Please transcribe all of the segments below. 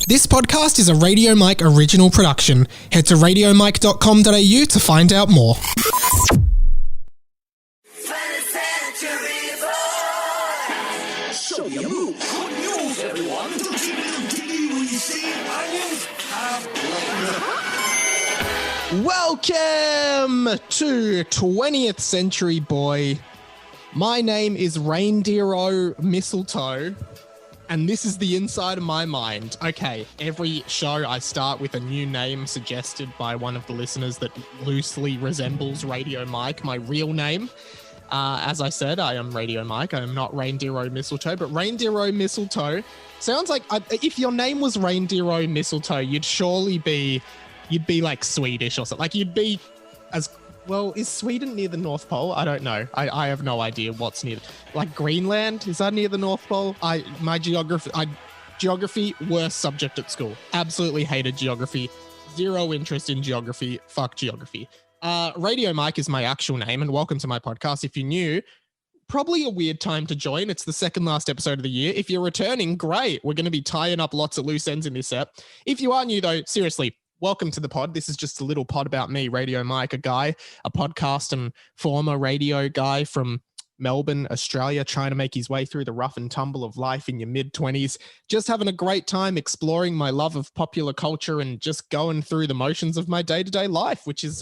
This podcast is a Radio Mike original production. Head to radiomike.com.au to find out more. Show your move. Good news, everyone. Welcome to 20th Century Boy. My name is Reindeer-O Mistletoe, and this is the inside of my mind. Okay, every show I start with a new name suggested by one of the listeners that loosely resembles Radio Mike, my real name. As I said, I am Radio Mike. I am not Reindeer-O Mistletoe, but Reindeer-O Mistletoe sounds like if your name was Reindeer-O Mistletoe, you'd be like Swedish or something. Like you'd be as well. Is Sweden near the North Pole? I don't know. I have no idea what's near. Like Greenland, is that near the North Pole? Geography, worst subject at school. Absolutely hated geography. Zero interest in geography. Fuck geography. Radio Mike is my actual name, and welcome to my podcast. If you're new, probably a weird time to join. It's the second last episode of the year. If you're returning, great. We're going to be tying up lots of loose ends in this ep. If you are new though, seriously, welcome to the pod. This is just a little pod about me, Radio Mike, a podcast and former radio guy from Melbourne, Australia, trying to make his way through the rough and tumble of life in your mid-20s, just having a great time exploring my love of popular culture and just going through the motions of my day-to-day life, which is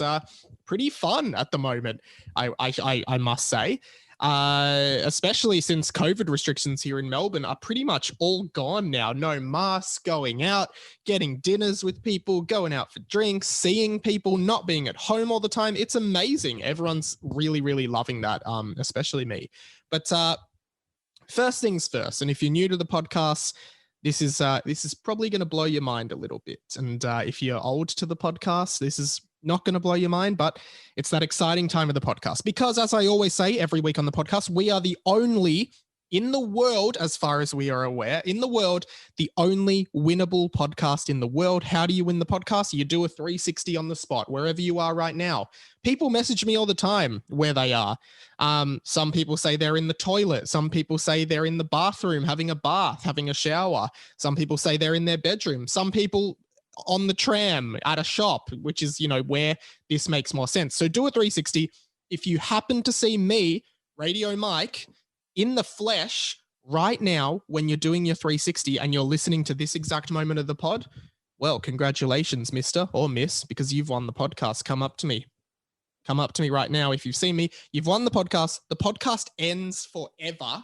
pretty fun at the moment, I must say. Especially since COVID restrictions here in Melbourne are pretty much all gone now. No masks, going out, getting dinners with people, going out for drinks, seeing people, not being at home all the time. It's amazing. Everyone's really, really loving that, especially me. But first things first, and if you're new to the podcast, this is probably going to blow your mind a little bit. And if you're old to the podcast, this is not going to blow your mind, but it's that exciting time of the podcast because, as I always say every week on the podcast, we are the only in the world, as far as we are aware, in the world, the only winnable podcast in the world. How do you win the podcast? You do a 360 on the spot, wherever you are right now. People message me all the time where they are. Some people say they're in the toilet. Some people say they're in the bathroom, having a bath, having a shower. Some people say they're in their bedroom. Some people on the tram at a shop, which is, where this makes more sense. So do a 360. If you happen to see me, Radio Mike, in the flesh right now when you're doing your 360 and you're listening to this exact moment of the pod, well, congratulations, Mr. or Miss, because you've won the podcast. Come up to me. Come up to me right now. If you've seen me, you've won the podcast. The podcast ends forever.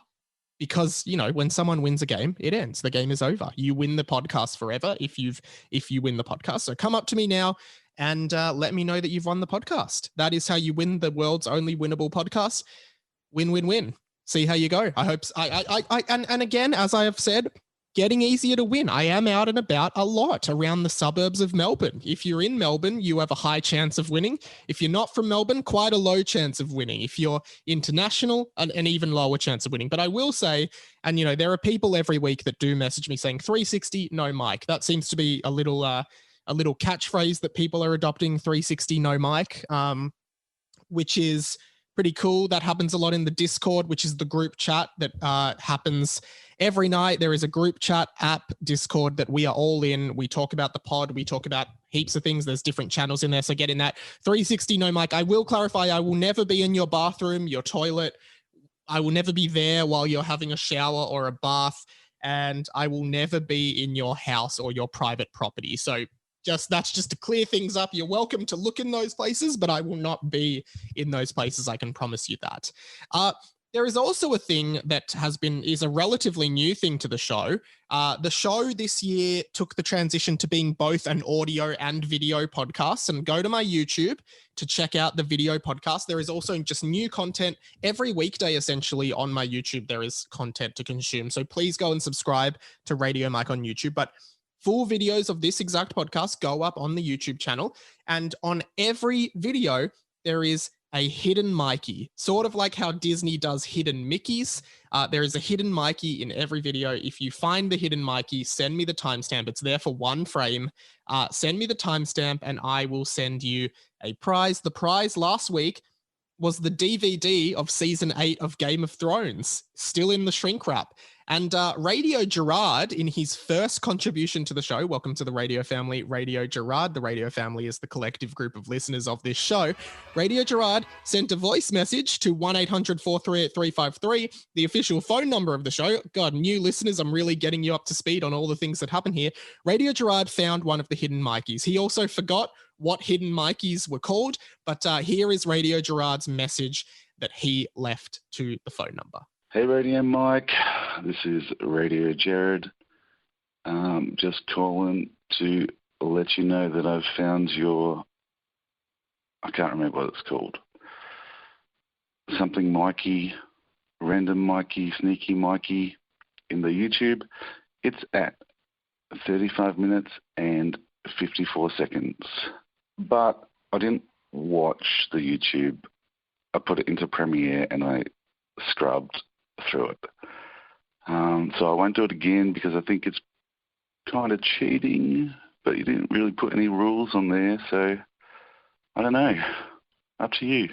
Because, when someone wins a game, it ends. The game is over. You win the podcast forever if you win the podcast. So come up to me now and let me know that you've won the podcast. That is how you win the world's only winnable podcast. Win, win, win. See how you go. I hope. And again, as I have said, getting easier to win. I am out and about a lot around the suburbs of Melbourne. If you're in Melbourne, you have a high chance of winning. If you're not from Melbourne, quite a low chance of winning. If you're international, an even lower chance of winning. But I will say, and there are people every week that do message me saying 360, no mic. That seems to be a little catchphrase that people are adopting, 360, no mic, which is pretty cool. That happens a lot in the Discord, which is the group chat that happens every night. There is a group chat app, Discord, that we are all in. We talk about the pod. We talk about heaps of things. There's different channels in there. So get in that. 360, no mic. I will clarify, I will never be in your bathroom, your toilet. I will never be there while you're having a shower or a bath. And I will never be in your house or your private property. So that's just to clear things up. You're welcome to look in those places, but I will not be in those places. I can promise you that. There is also a thing that is a relatively new thing to the show. The show this year took the transition to being both an audio and video podcast, and go to my YouTube to check out the video podcast. There is also just new content every weekday, essentially, on my YouTube. There is content to consume. So please go and subscribe to Radio Mike on YouTube. But full videos of this exact podcast go up on the YouTube channel. And on every video, there is a hidden Mikey, sort of like how Disney does hidden Mickeys. There is a hidden Mikey in every video. If you find the hidden Mikey, send me the timestamp. It's there for one frame. Send me the timestamp and I will send you a prize. The prize last week was the DVD of season 8 of Game of Thrones, still in the shrink wrap. And Radio Gerard, in his first contribution to the show, welcome to the radio family, Radio Gerard. The radio family is the collective group of listeners of this show. Radio Gerard sent a voice message to 1-800-438-353, the official phone number of the show. God, new listeners, I'm really getting you up to speed on all the things that happen here. Radio Gerard found one of the hidden Mikeys. He also forgot what hidden Mikeys were called, but here is Radio Gerard's message that he left to the phone number. Hey, Radio Mike. This is Radio Jared. Just calling to let you know that I've found your... I can't remember what it's called. Something Mikey, Random Mikey, Sneaky Mikey in the YouTube. It's at 35 minutes and 54 seconds. But I didn't watch the YouTube. I put it into Premiere and I scrubbed through it. So I won't do it again because I think it's kind of cheating, but you didn't really put any rules on there, so I don't know. Up to you.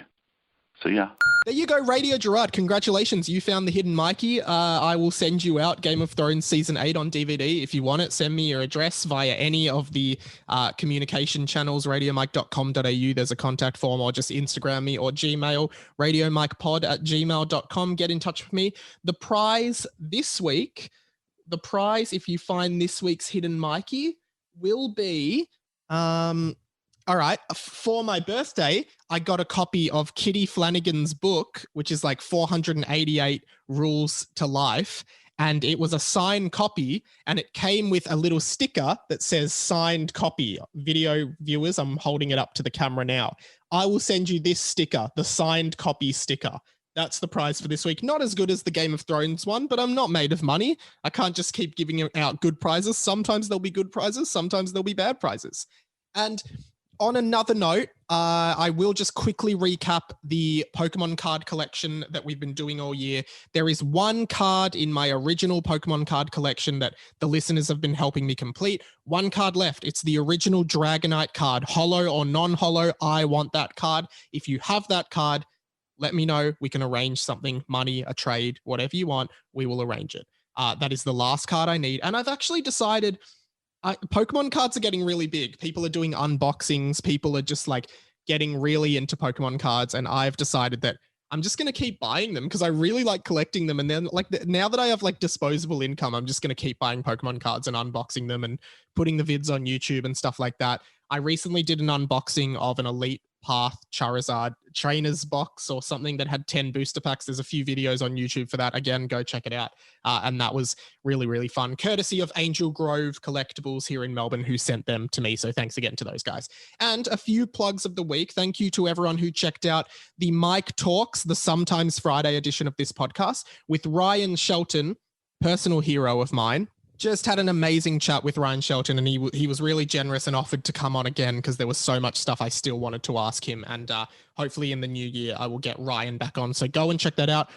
So yeah. There you go, Radio Gerard. Congratulations. You found the hidden Mikey. I will send you out Game of Thrones Season 8 on DVD. If you want it, send me your address via any of the communication channels, radiomike.com.au. There's a contact form, or just Instagram me, or Gmail, radiomikepod@gmail.com. Get in touch with me. The prize this week, if you find this week's hidden Mikey, will be... all right, for my birthday, I got a copy of Kitty Flanagan's book, which is like 488 Rules to Life. And it was a signed copy, and it came with a little sticker that says signed copy. Video viewers, I'm holding it up to the camera now. I will send you this sticker, the signed copy sticker. That's the prize for this week. Not as good as the Game of Thrones one, but I'm not made of money. I can't just keep giving out good prizes. Sometimes there'll be good prizes. Sometimes there'll be bad prizes. And on another note, I will just quickly recap the Pokemon card collection that we've been doing all year. There is one card in my original Pokemon card collection that the listeners have been helping me complete. One card left. It's the original Dragonite card, holo or non-holo. I want that card. If you have that card, let me know. We can arrange something, money, a trade, whatever you want. We will arrange it. That is the last card I need. And I've actually decided... Pokemon cards are getting really big. People are doing unboxings. People are just like getting really into Pokemon cards. And I've decided that I'm just going to keep buying them because I really like collecting them. And then now that I have like disposable income, I'm just going to keep buying Pokemon cards and unboxing them and putting the vids on YouTube and stuff like that. I recently did an unboxing of an Elite Path Charizard Trainers box or something that had 10 booster packs. There's a few videos on YouTube for that. Again, go check it out. And that was really, really fun. Courtesy of Angel Grove Collectibles here in Melbourne, who sent them to me. So thanks again to those guys. And a few plugs of the week. Thank you to everyone who checked out the Mike Talks, the Sometimes Friday edition of this podcast with Ryan Shelton, personal hero of mine. Just had an amazing chat with Ryan Shelton, and he was really generous and offered to come on again because there was so much stuff I still wanted to ask him. And hopefully in the new year, I will get Ryan back on. So go and check that out.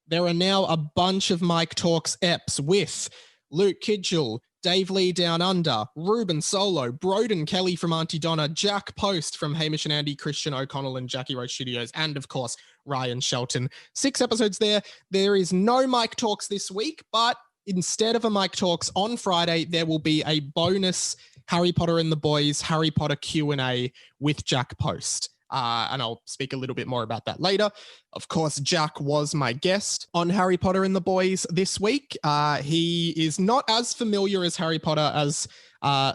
There are now a bunch of Mike Talks eps with Luke Kidgel, Dave Lee Down Under, Ruben Solo, Broden Kelly from Auntie Donna, Jack Post from Hamish and Andy, Christian O'Connell and Jackie Road Studios, and of course, Ryan Shelton. 6 episodes there. There is no Mike Talks this week, but instead of a Mike Talks on Friday, there will be a bonus Harry Potter and the Boys Harry Potter Q&A with Jack Post. And I'll speak a little bit more about that later. Of course, Jack was my guest on Harry Potter and the Boys this week. He is not as familiar as Harry Potter as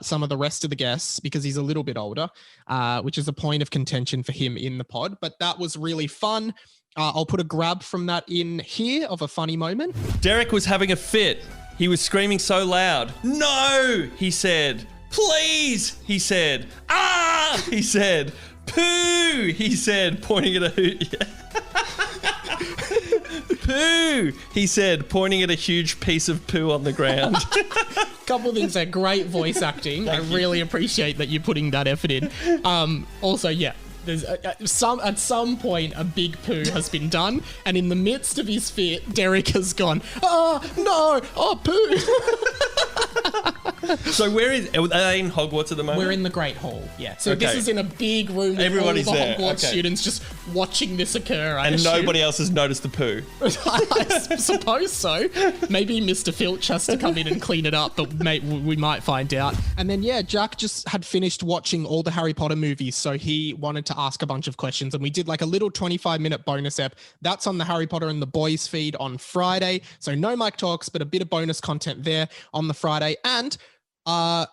some of the rest of the guests because he's a little bit older, which is a point of contention for him in the pod. But that was really fun. I'll put a grab from that in here of a funny moment. Derek was having a fit. He was screaming so loud. No, he said. Please, he said. Ah, he said. Poo, he said, pointing at a... Poo, he said, pointing at a huge piece of poo on the ground. Couple of things there. Great voice acting. I really appreciate that you're putting that effort in. Also, yeah. There's at some point a big poo has been done, and in the midst of his fit, Derek has gone, oh no, oh poo. So are they in Hogwarts at the moment? We're in the Great Hall, yeah. So Okay. this is in a big room with Everybody's all the there, Hogwarts okay. students just watching this occur. And nobody else has noticed the poo. I suppose so. Maybe Mr. Filch has to come in and clean it up, but we might find out. And then, yeah, Jack just had finished watching all the Harry Potter movies, so he wanted to ask a bunch of questions, and we did like a little 25-minute bonus ep. That's on the Harry Potter and the Boys feed on Friday. So no Mike Talks, but a bit of bonus content there on the Friday. And a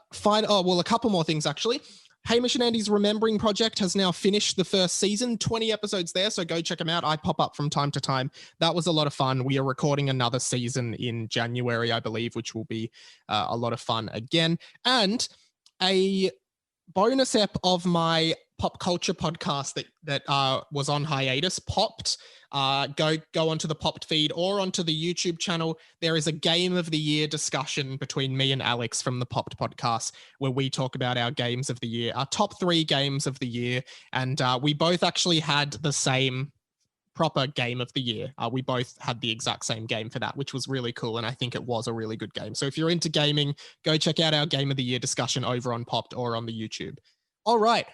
couple more things, actually. Hamish and Andy's Remembering Project has now finished the first season, 20 episodes there, so go check them out. I pop up from time to time. That was a lot of fun. We are recording another season in January, I believe, which will be a lot of fun again. And a bonus ep of my pop culture podcast that was on hiatus, Popped. Go onto the Popped feed or onto the YouTube channel. There is a Game of the Year discussion between me and Alex from the Popped podcast where we talk about our games of the year, our top 3 games of the year. And we both actually had the same proper game of the year. We both had the exact same game for that, which was really cool. And I think it was a really good game. So if you're into gaming, go check out our Game of the Year discussion over on Popped or on the YouTube. All right.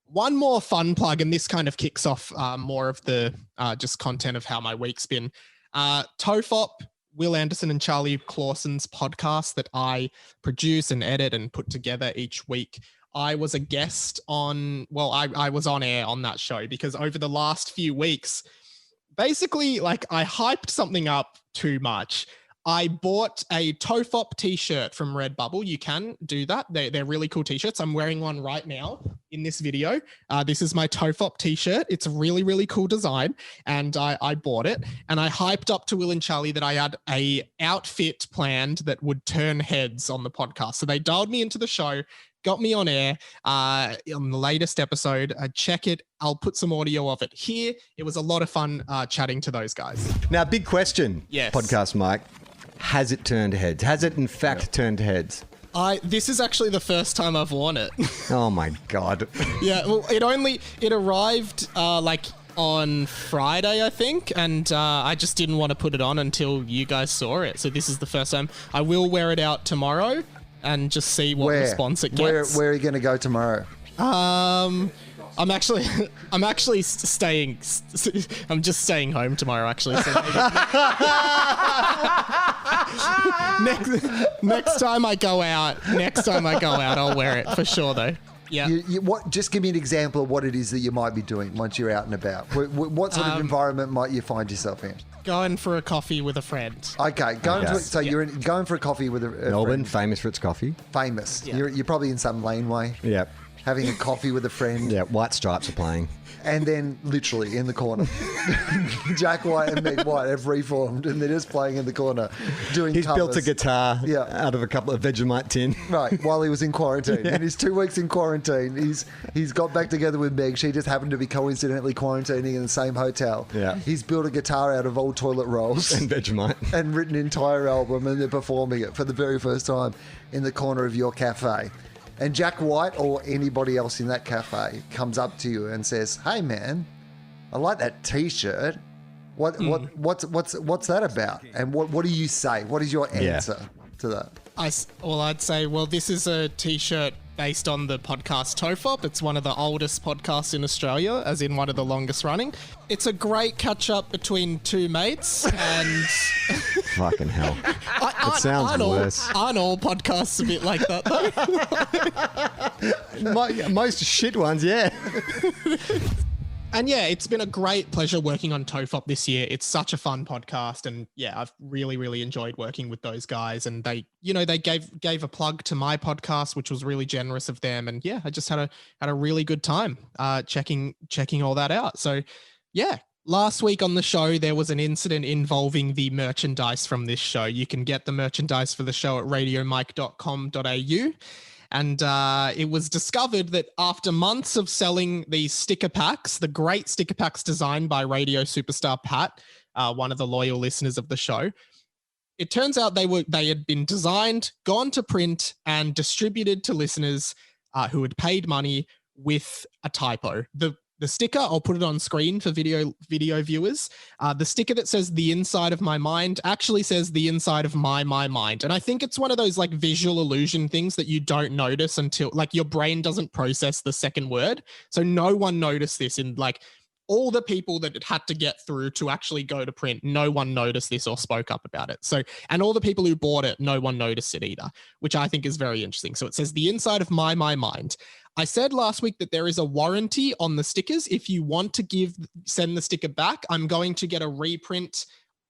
One more fun plug, and this kind of kicks off more of the just content of how my week's been. TOFOP, Will Anderson and Charlie Clausen's podcast that I produce and edit and put together each week. I was a guest on, I was on air on that show because over the last few weeks, basically, like I hyped something up too much. I bought a TOFOP T-Shirt from Redbubble. You can do that. They're really cool T-shirts. I'm wearing one right now in this video. This is my TOFOP T-Shirt. It's a really, really cool design. And I bought it. And I hyped up to Will and Charlie that I had a outfit planned that would turn heads on the podcast. So they dialed me into the show, got me on air on the latest episode. Check it. I'll put some audio of it here. It was a lot of fun chatting to those guys. Now, big question, Yes. Podcast Mike. Has it turned heads? Has it, in fact, turned heads? This is actually the first time I've worn it. Oh, my God. Yeah, well, it arrived like on Friday, I think, and I just didn't want to put it on until you guys saw it. So this is the first time. I will wear it out tomorrow and just see what response it gets. Where are you going to go tomorrow? I'm actually staying. I'm just staying home tomorrow. Actually, so next time I go out, I'll wear it for sure, though. Yeah. Just give me an example of what it is that you might be doing once you're out and about. What sort of environment might you find yourself in? Going for a coffee with a friend. Okay, you're going for a coffee with a Melbourne, friend. famous for its coffee. Famous. Yeah. You're probably in some laneway. Yep. Having a coffee with a friend. Yeah, White Stripes are playing. And then literally in the corner, Jack White and Meg White have reformed and they're just playing in the corner doing He's covers. built a guitar out of a couple of Vegemite tin. Right, while he was in quarantine. In his 2 weeks in quarantine, he's got back together with Meg. She just happened to be coincidentally quarantining in the same hotel. Yeah. He's built a guitar out of old toilet rolls. And Vegemite. And written an entire album, and they're performing it for the very first time in the corner of your cafe. And Jack White or anybody else in that cafe comes up to you and says, "Hey man, I like that T-shirt. What's that about?" And what do you say? What is your answer to that? I'd say, this is a T-shirt based on the podcast TOFOP. It's one of the oldest podcasts in Australia, as in one of the longest running. It's a great catch-up between two mates, and Fucking hell. It sounds worse. Aren't all podcasts a bit like that, though? Most shit ones, yeah. And yeah, it's been a great pleasure working on TOFOP this year. It's such a fun podcast, and yeah, I've really, really enjoyed working with those guys. And they gave a plug to my podcast, which was really generous of them. And yeah, I just had a really good time checking all that out. So yeah, last week on the show there was an incident involving the merchandise from this show. You can get the merchandise for the show at radiomike.com.au. And it was discovered that after months of selling these sticker packs, the great sticker packs designed by radio superstar Pat, one of the loyal listeners of the show, it turns out they had been designed, gone to print, and distributed to listeners who had paid money with a typo. The the sticker. I'll put it on screen for video viewers. The sticker that says the inside of my mind actually says the inside of my mind. And I think it's one of those like visual illusion things that you don't notice until like your brain doesn't process the second word. So no one noticed this in like all the people that it had to get through to actually go to print. No one noticed this or spoke up about it. So, and all the people who bought it, no one noticed it either, which I think is very interesting. So it says the inside of my mind. I said last week that there is a warranty on the stickers. If you want to send the sticker back, I'm going to get a reprint.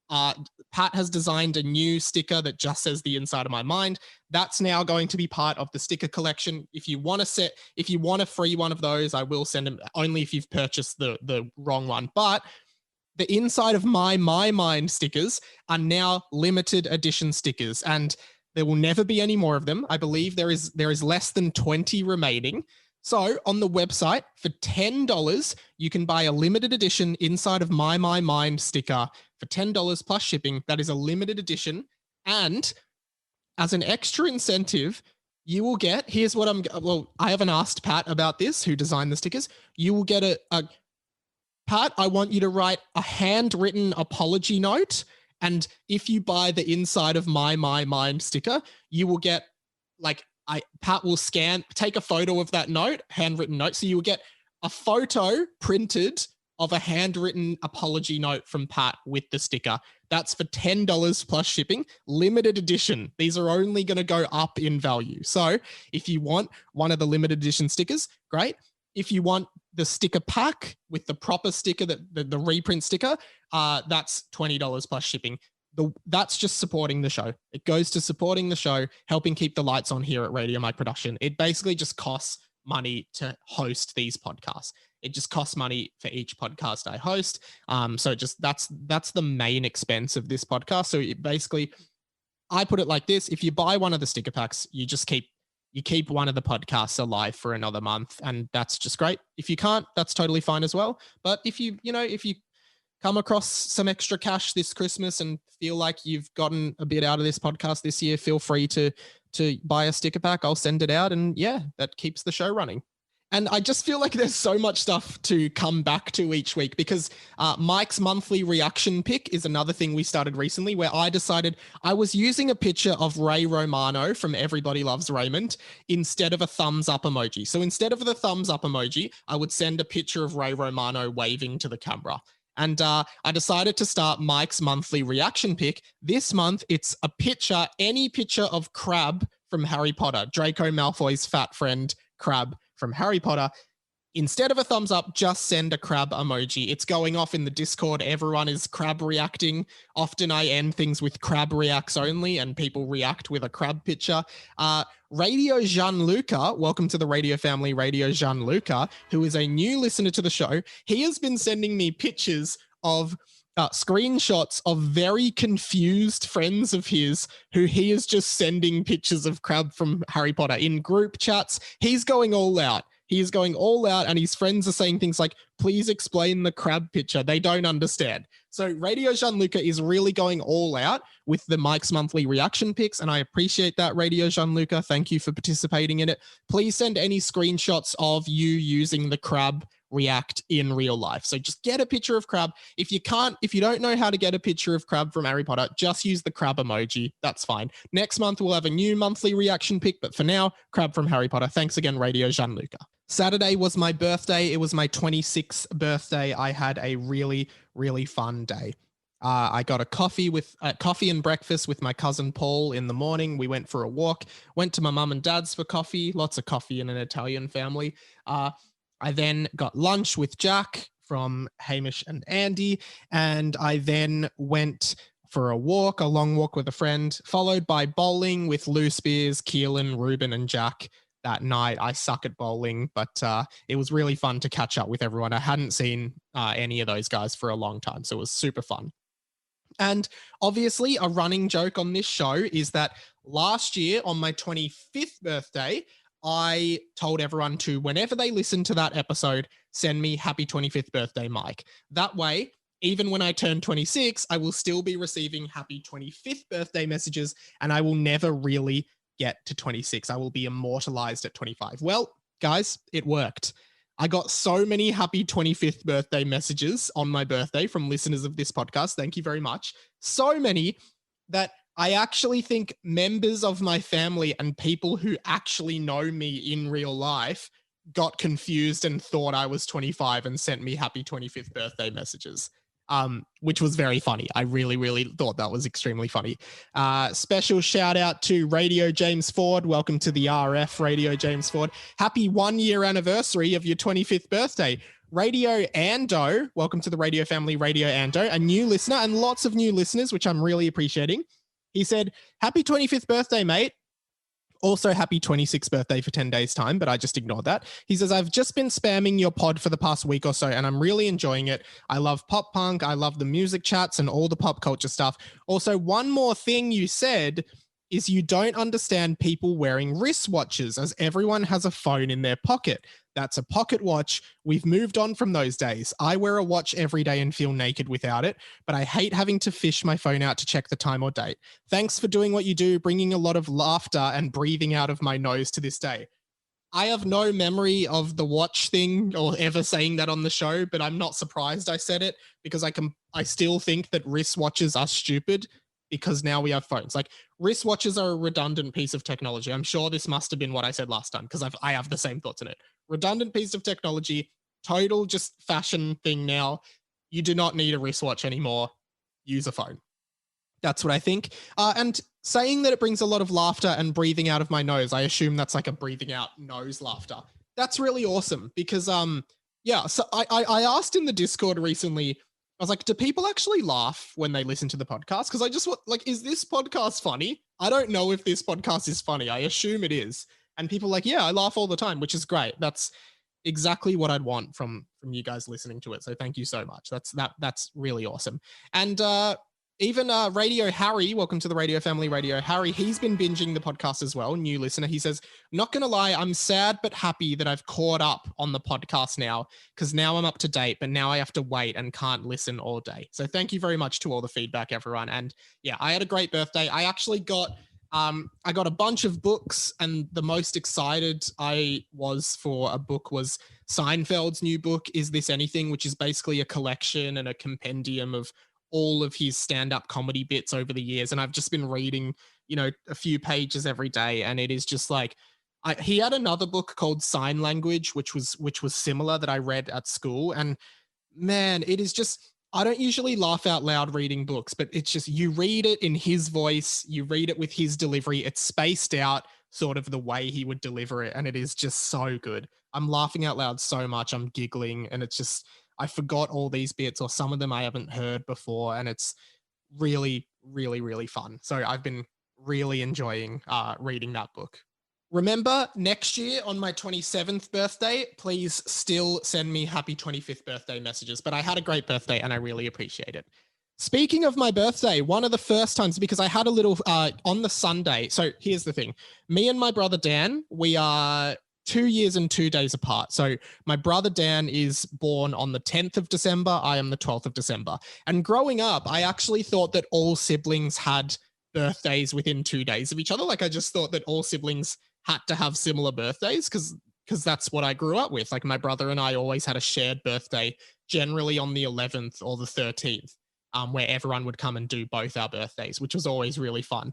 Pat has designed a new sticker that just says the inside of my mind. That's now going to be part of the sticker collection. If you want a free one of those, I will send them only if you've purchased the wrong one. But the inside of my mind stickers are now limited edition stickers, and there will never be any more of them. I believe there is less than 20 remaining. So on the website for $10, you can buy a limited edition inside of my mind sticker for $10 plus shipping. That is a limited edition. And as an extra incentive, you will get, I haven't asked Pat about this, who designed the stickers. You will get Pat, I want you to write a handwritten apology note. And if you buy the inside of my mind sticker, you will get Pat will take a photo of that note, handwritten note. So you will get a photo printed of a handwritten apology note from Pat with the sticker. That's for $10 plus shipping, limited edition. These are only going to go up in value. So if you want one of the limited edition stickers, great. If you want the sticker pack with the proper sticker, the reprint sticker, that's $20 plus shipping. That's just supporting the show. It goes to supporting the show, helping keep the lights on here at Radio Mike Production. It basically just costs money to host these podcasts. It just costs money for each podcast I host. So that's the main expense of this podcast. So basically, I put it like this: if you buy one of the sticker packs, you keep one of the podcasts alive for another month, and that's just great. If you can't, that's totally fine as well. But if you come across some extra cash this Christmas and feel like you've gotten a bit out of this podcast this year, feel free to buy a sticker pack. I'll send it out, and yeah, that keeps the show running. And I just feel like there's so much stuff to come back to each week, because Mike's monthly reaction pick is another thing we started recently, where I decided I was using a picture of Ray Romano from Everybody Loves Raymond instead of a thumbs up emoji. So instead of the thumbs up emoji, I would send a picture of Ray Romano waving to the camera. And I decided to start Mike's monthly reaction pick. This month, it's a picture, any picture of Crabbe from Harry Potter, Draco Malfoy's fat friend, Crabbe from Harry Potter. Instead of a thumbs up, just send a crab emoji. It's going off in the Discord. Everyone is crab reacting. Often I end things with crab reacts only, and people react with a crab picture. Radio Gianluca, welcome to the radio family, Radio Gianluca, who is a new listener to the show. He has been sending me pictures of screenshots of very confused friends of his who he is just sending pictures of Crabbe from Harry Potter in group chats. He's going all out. He is going all out, and his friends are saying things like, please explain the Crabbe picture. They don't understand. So Radio Gianluca is really going all out with the Mike's monthly reaction picks, and I appreciate that, Radio Gianluca. Thank you for participating in it. Please send any screenshots of you using the Crabbe react in real life. So just get a picture of Crabbe. If you don't know how to get a picture of Crabbe from Harry Potter, just use the Crabbe emoji. That's fine. Next month, we'll have a new monthly reaction pick, but for now, Crabbe from Harry Potter. Thanks again, Radio Gianluca. Saturday was my birthday. It was my 26th birthday. I had a really, really fun day. I got a coffee and breakfast with my cousin Paul in the morning. We went for a walk, went to my mum and dad's for coffee, lots of coffee in an Italian family. I then got lunch with Jack from Hamish and Andy, and I then went for a long walk with a friend, followed by bowling with Lou Spears, Keelan, Ruben, and Jack that night. I suck at bowling, but it was really fun to catch up with everyone. I hadn't seen any of those guys for a long time, so it was super fun. And obviously, a running joke on this show is that last year on my 25th birthday, I told everyone to, whenever they listen to that episode, send me happy 25th birthday, Mike. That way, even when I turn 26, I will still be receiving happy 25th birthday messages, and I will never really get to 26. I will be immortalized at 25. Well, guys, it worked. I got so many happy 25th birthday messages on my birthday from listeners of this podcast. Thank you very much. So many that I actually think members of my family and people who actually know me in real life got confused and thought I was 25 and sent me happy 25th birthday messages, which was very funny. I really, really thought that was extremely funny. Special shout out to Radio James Ford. Welcome to the RF, Radio James Ford. Happy 1 year anniversary of your 25th birthday. Radio Ando, welcome to the radio family, Radio Ando, a new listener and lots of new listeners, which I'm really appreciating. He said, happy 25th birthday, mate. Also, happy 26th birthday for 10 days' time, but I just ignored that. He says, I've just been spamming your pod for the past week or so, and I'm really enjoying it. I love pop punk. I love the music chats and all the pop culture stuff. Also, one more thing you said is you don't understand people wearing wristwatches, as everyone has a phone in their pocket. That's a pocket watch. We've moved on from those days. I wear a watch every day and feel naked without it, but I hate having to fish my phone out to check the time or date. Thanks for doing what you do, bringing a lot of laughter and breathing out of my nose to this day. I have no memory of the watch thing or ever saying that on the show, but I'm not surprised I said it because I still think that wristwatches are stupid because now we have phones. Like, wristwatches are a redundant piece of technology. I'm sure this must have been what I said last time because I have the same thoughts in it. Redundant piece of technology, total just fashion thing now. You do not need a wristwatch anymore. Use a phone. That's what I think. And saying that it brings a lot of laughter and breathing out of my nose, I assume that's like a breathing out nose laughter. That's really awesome because, yeah, so I asked in the Discord recently, I was like, do people actually laugh when they listen to the podcast? Because I just want, like, is this podcast funny? I don't know if this podcast is funny. I assume it is. And people are like, yeah, I laugh all the time, which is great. That's exactly what I'd want from you guys listening to it. So thank you so much. That's really awesome. And even Radio Harry, welcome to the Radio family, Radio Harry. He's been binging the podcast as well, new listener. He says, not going to lie, I'm sad but happy that I've caught up on the podcast now because now I'm up to date, but now I have to wait and can't listen all day. So thank you very much to all the feedback, everyone. And yeah, I had a great birthday. I actually got a bunch of books, and the most excited I was for a book was Seinfeld's new book, Is This Anything?, which is basically a collection and a compendium of all of his stand-up comedy bits over the years. And I've just been reading, a few pages every day. And it is just like, he had another book called Sign Language, which was similar that I read at school. And man, it is just, I don't usually laugh out loud reading books, but it's just, you read it in his voice, you read it with his delivery. It's spaced out sort of the way he would deliver it. And it is just so good. I'm laughing out loud so much. I'm giggling, and it's just, I forgot all these bits, or some of them I haven't heard before, and it's really, really, really fun. So I've been really enjoying reading that book. Remember, next year on my 27th birthday, please still send me happy 25th birthday messages. But I had a great birthday and I really appreciate it. Speaking of my birthday, one of the first times, because I had a little on the Sunday. So here's the thing. Me and my brother Dan, we are 2 years and 2 days apart. So my brother Dan is born on the 10th of December. I am the 12th of December. And growing up, I actually thought that all siblings had birthdays within 2 days of each other. Like, I just thought that all siblings had to have similar birthdays because that's what I grew up with. Like, my brother and I always had a shared birthday, generally on the 11th or the 13th, where everyone would come and do both our birthdays, which was always really fun.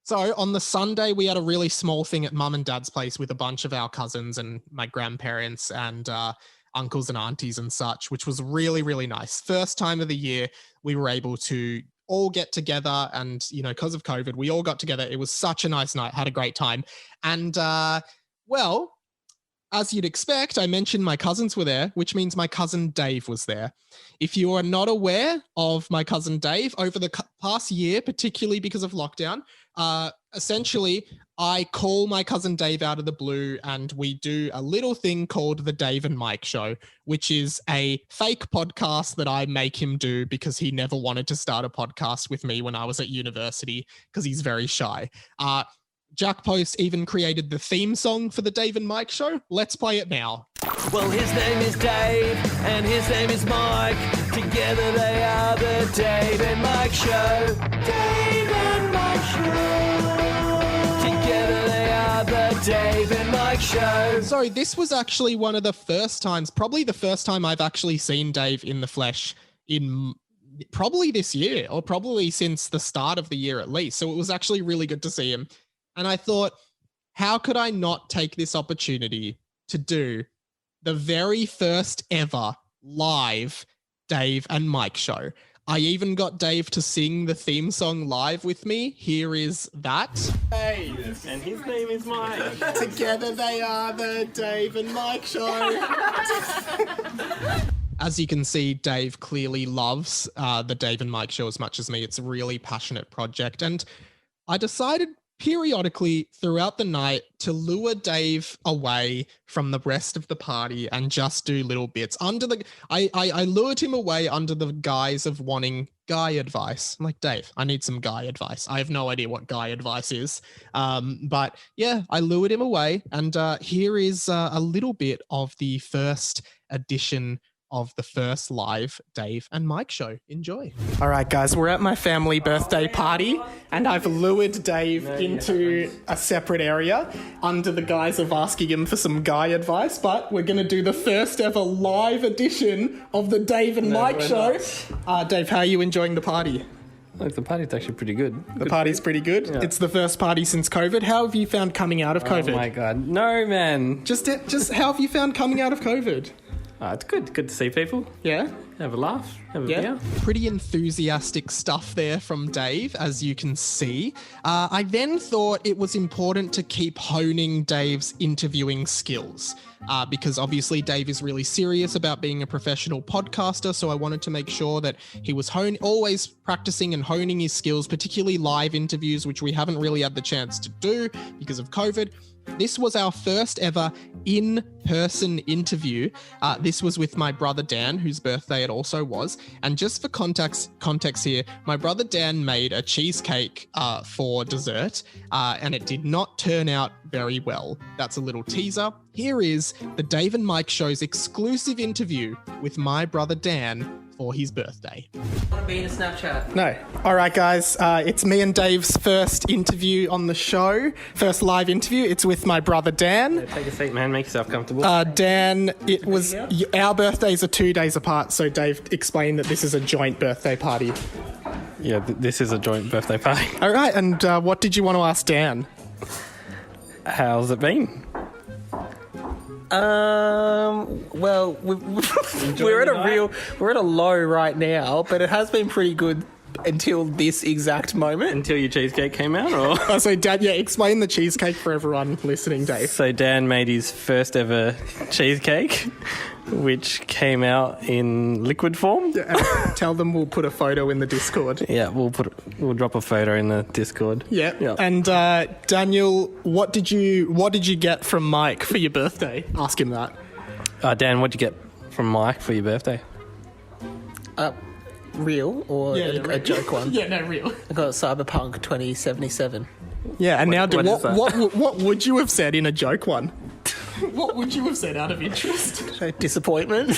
So on the Sunday, we had a really small thing at mum and dad's place with a bunch of our cousins and my grandparents and uncles and aunties and such, which was really, really nice. First time of the year, we were able to all get together, and, because of COVID, we all got together. It was such a nice night, had a great time. And well, as you'd expect, I mentioned my cousins were there, which means my cousin Dave was there. If you are not aware of my cousin Dave, over the past year, particularly because of lockdown, essentially, I call my cousin Dave out of the blue and we do a little thing called the Dave and Mike Show, which is a fake podcast that I make him do because he never wanted to start a podcast with me when I was at university because he's very shy. Jack Post even created the theme song for the Dave and Mike Show. Let's play it now. Well, his name is Dave and his name is Mike. Together they are the Dave and Mike Show. Dave and Mike Show. Together they are the Dave and Mike Mike Show. So this was actually one of the first times, probably the first time I've actually seen Dave in the flesh in probably this year, or probably since the start of the year at least. So it was actually really good to see him. And I thought, how could I not take this opportunity to do the very first ever live Dave and Mike show? I even got Dave to sing the theme song live with me. Here is that. Dave. And his name is Mike. Together they are the Dave and Mike show. As you can see, Dave clearly loves the Dave and Mike show as much as me. It's a really passionate project. And I decided periodically throughout the night to lure Dave away from the rest of the party and just do little bits. I lured him away under the guise of wanting guy advice. I'm like, Dave, I need some guy advice. I have no idea what guy advice is. But yeah, I lured him away. And here is a little bit of the first edition of the first live Dave and Mike show. Enjoy. All right, guys, we're at my family birthday party, and I've lured Dave into a separate area under the guise of asking him for some guy advice, but we're going to do the first ever live edition of the Dave and Mike show. Dave, how are you enjoying the party? Look, the party's actually pretty good. The party's pretty good? Yeah. It's the first party since COVID. How have you found coming out of COVID? Oh my God. No, man. Just how have you found coming out of COVID? It's good. Good to see people. Yeah. Have a laugh. Have a beer. Pretty enthusiastic stuff there from Dave, as you can see. I then thought it was important to keep honing Dave's interviewing skills because obviously Dave is really serious about being a professional podcaster. So I wanted to make sure that he was always practicing and honing his skills, particularly live interviews, which we haven't really had the chance to do because of COVID. This was our first ever in-person interview. This was with my brother Dan, whose birthday it also was. And just for context here, my brother Dan made a cheesecake for dessert, and it did not turn out very well. That's a little teaser. Here is the Dave and Mike show's exclusive interview with my brother Dan for his birthday. Want to be in a Snapchat? No. All right, guys. It's me and Dave's first interview on the show. First live interview. It's with my brother Dan. Take a seat, man. Make yourself comfortable. Dan, it was our birthdays are 2 days apart. So Dave explained that this is a joint birthday party. Yeah, this is a joint birthday party. All right. And what did you want to ask Dan? How's it been? Well, we're at a low right now, but it has been pretty good until this exact moment. Until your cheesecake came out, or? So Dan, explain the cheesecake for everyone listening, Dave. So Dan made his first ever cheesecake, which came out in liquid form. Tell them we'll put a photo in the Discord. Yeah, we'll drop a photo in the Discord. Yeah. And Daniel, what did you get from Mike for your birthday? Ask him that. Dan, what did you get from Mike for your birthday? Real or a joke one? Yeah, no, real. I got Cyberpunk 2077. Yeah, and what would you have said in a joke one? What would you have said out of interest? Disappointment.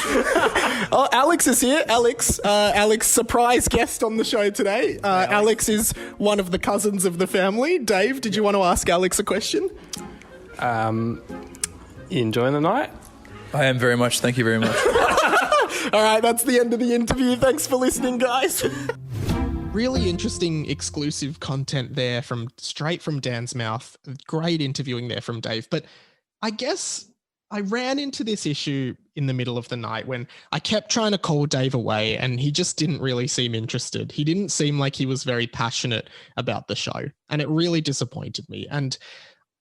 Oh, Alex is here. Alex, surprise guest on the show today. Alex is one of the cousins of the family. Dave, did you want to ask Alex a question? You enjoying the night? I am very much. Thank you very much. All right, that's the end of the interview. Thanks for listening, guys. Really interesting exclusive content there straight from Dan's mouth. Great interviewing there from Dave. But I guess I ran into this issue in the middle of the night when I kept trying to call Dave away and he just didn't really seem interested. He didn't seem like he was very passionate about the show, and it really disappointed me. And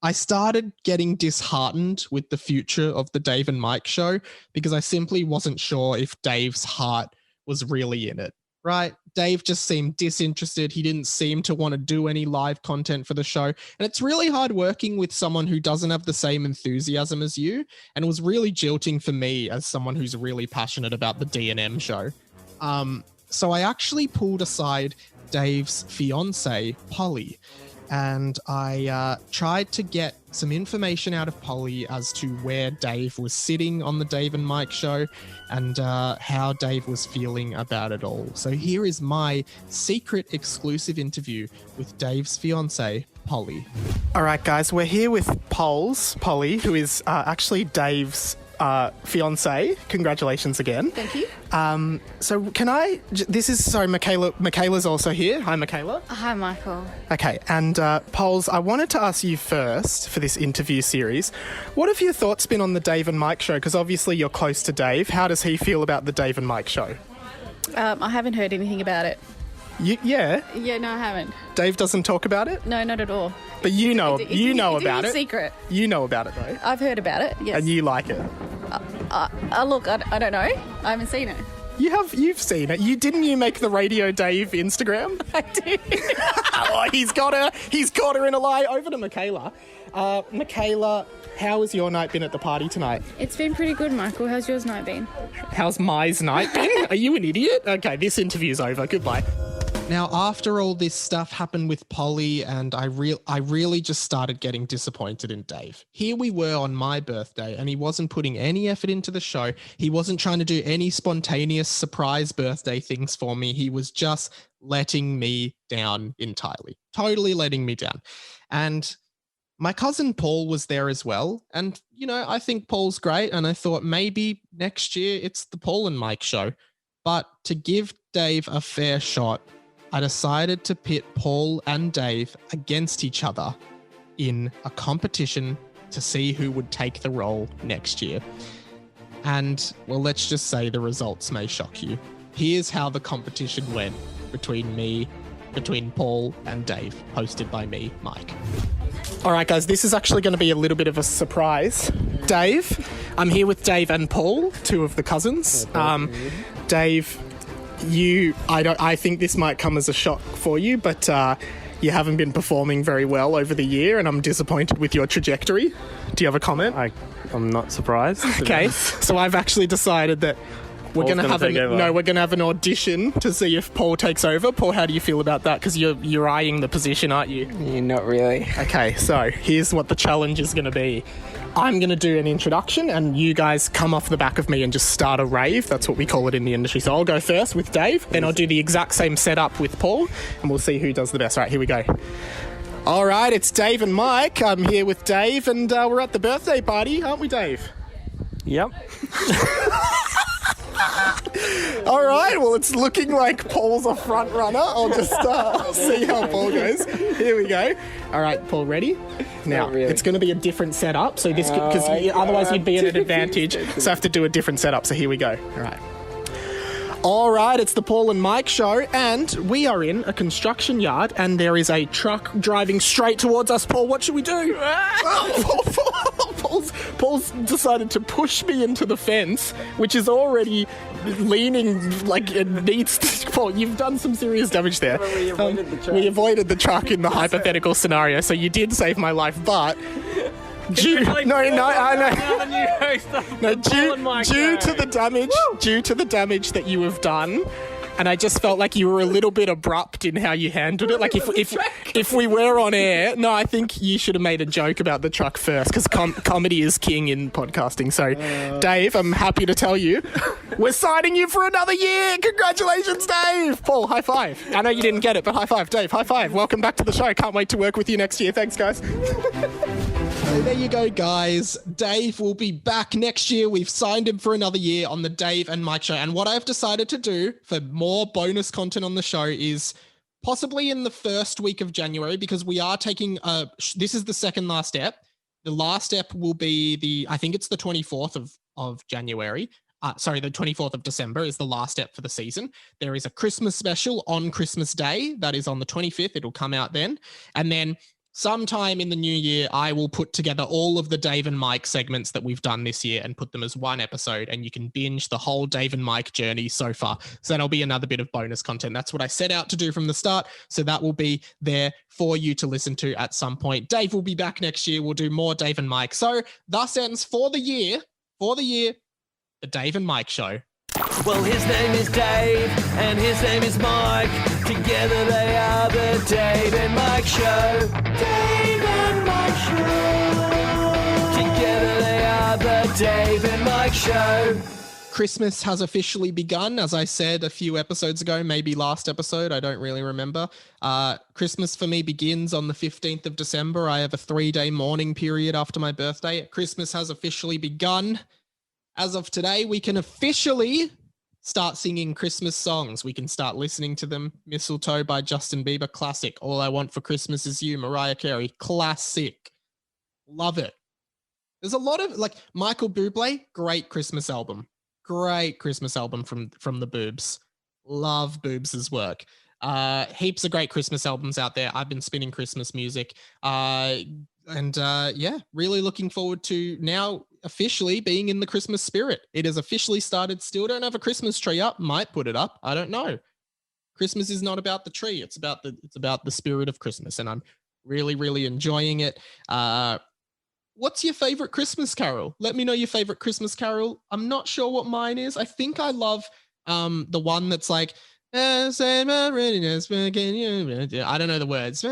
I started getting disheartened with the future of the Dave and Mike show because I simply wasn't sure if Dave's heart was really in it, right? Dave just seemed disinterested. He didn't seem to want to do any live content for the show. And it's really hard working with someone who doesn't have the same enthusiasm as you. And it was really jilting for me as someone who's really passionate about the D&M show. So I actually pulled aside Dave's fiance, Polly, and I tried to get some information out of Polly as to where Dave was sitting on the Dave and Mike show and how Dave was feeling about it all. So here is my secret exclusive interview with Dave's fiance, Polly. All right, guys, we're here with Polly, who is actually Dave's fiance. Congratulations again. Thank you. So Michaela's also here. Hi, Michaela. Hi, Michael. Okay, and Pols, I wanted to ask you first for this interview series, what have your thoughts been on the Dave and Mike show? Because obviously you're close to Dave. How does he feel about the Dave and Mike show? I haven't heard anything about it. Yeah? Yeah, no, I haven't. Dave doesn't talk about it? No, not at all. But you know about it. Secret. You know about it, though. I've heard about it, yes. And you like it? Look, I don't know. I haven't seen it. You've seen it. You make the Radio Dave Instagram? I did. He's got her in a lie. Over to Michaela. Michaela, how has your night been at the party tonight? It's been pretty good, Michael. How's yours night been? How's Mai's night been? Are you an idiot? Okay, this interview's over. Goodbye. Now, after all this stuff happened with Polly, and I really just started getting disappointed in Dave. Here we were on my birthday, and he wasn't putting any effort into the show. He wasn't trying to do any spontaneous surprise birthday things for me. He was just letting me down entirely. Totally letting me down. And my cousin Paul was there as well. And, I think Paul's great. And I thought maybe next year it's the Paul and Mike show. But to give Dave a fair shot, I decided to pit Paul and Dave against each other in a competition to see who would take the role next year. And, well, let's just say the results may shock you. Here's how the competition went between Paul and Dave, hosted by me, Mike. All right, guys, this is actually going to be a little bit of a surprise. Dave, I'm here with Dave and Paul, two of the cousins. Dave, I think this might come as a shock for you, but you haven't been performing very well over the year, and I'm disappointed with your trajectory. Do you have a comment? I'm not surprised. Okay, so I've actually decided that we're going to have an audition to see if Paul takes over. Paul, how do you feel about that? Because you're eyeing the position, aren't you? Yeah, not really. Okay, so here's what the challenge is going to be. I'm going to do an introduction, and you guys come off the back of me and just start a rave. That's what we call it in the industry. So I'll go first with Dave, then I'll do the exact same setup with Paul, and we'll see who does the best. All right, here we go. All right, it's Dave and Mike. I'm here with Dave, and we're at the birthday party, aren't we, Dave? Yep. All right, well, it's looking like Paul's a front runner. I'll just see how Paul goes. Here we go. All right, Paul, ready? Now, it's going to be a different setup, so this because otherwise you'd be at an advantage. So I have to do a different setup. So here we go. All right. All right, it's the Paul and Mike show, and we are in a construction yard, and there is a truck driving straight towards us. Paul, what should we do? Paul's decided to push me into the fence, which is already leaning like it needs to. Paul, you've done some serious damage there. We avoided the truck in the hypothetical scenario, so you did save my life, but... Due to the damage that you have done, and I just felt like you were a little bit abrupt in how you handled it. Like if we were on air, no, I think you should have made a joke about the truck first, because comedy is king in podcasting. So, Dave, I'm happy to tell you, we're signing you for another year. Congratulations, Dave. Paul, high five. I know you didn't get it, but high five. Dave, high five. Welcome back to the show. Can't wait to work with you next year. Thanks, guys. So there you go, guys. Dave will be back next year. We've signed him for another year on the Dave and Mike show. And what I've decided to do for more bonus content on the show is possibly in the first week of January, because we are taking this is the second last step. The last step will be I think it's the 24th of January. The 24th of December is the last step for the season. There is a Christmas special on Christmas Day. That is on the 25th. It'll come out then. And then sometime in the new year, I will put together all of the Dave and Mike segments that we've done this year and put them as one episode, and you can binge the whole Dave and Mike journey so far. So that'll be another bit of bonus content. That's what I set out to do from the start. So that will be there for you to listen to at some point. Dave will be back next year. We'll do more Dave and Mike. So thus ends for the year, the Dave and Mike show. Well, his name is Dave and his name is Mike. Together they are the Dave and Mike show. Dave and Mike show. Together they are the Dave and Mike show. Christmas has officially begun, as I said a few episodes ago, maybe last episode, I don't really remember. Christmas for me begins on the 15th of December. I have a 3-day mourning period after my birthday. Christmas has officially begun. As of today, we can officially start singing Christmas songs. We can start listening to them. Mistletoe by Justin Bieber, classic. All I Want for Christmas Is You, Mariah Carey, classic. Love it. There's a lot of, like, Michael Bublé, great Christmas album. Great Christmas album from the Boobs. Love Boobs' work. Heaps of great Christmas albums out there. I've been spinning Christmas music. Yeah, really looking forward to now officially being in the Christmas spirit. It has officially started. Still don't have a Christmas tree up. Might put it up. I don't know. Christmas is not about the tree. It's about the spirit of Christmas, and I'm really, really enjoying it. What's your favorite Christmas carol? Let me know your favorite Christmas carol. I'm not sure what mine is. I think I love the one that's like, I don't know the words.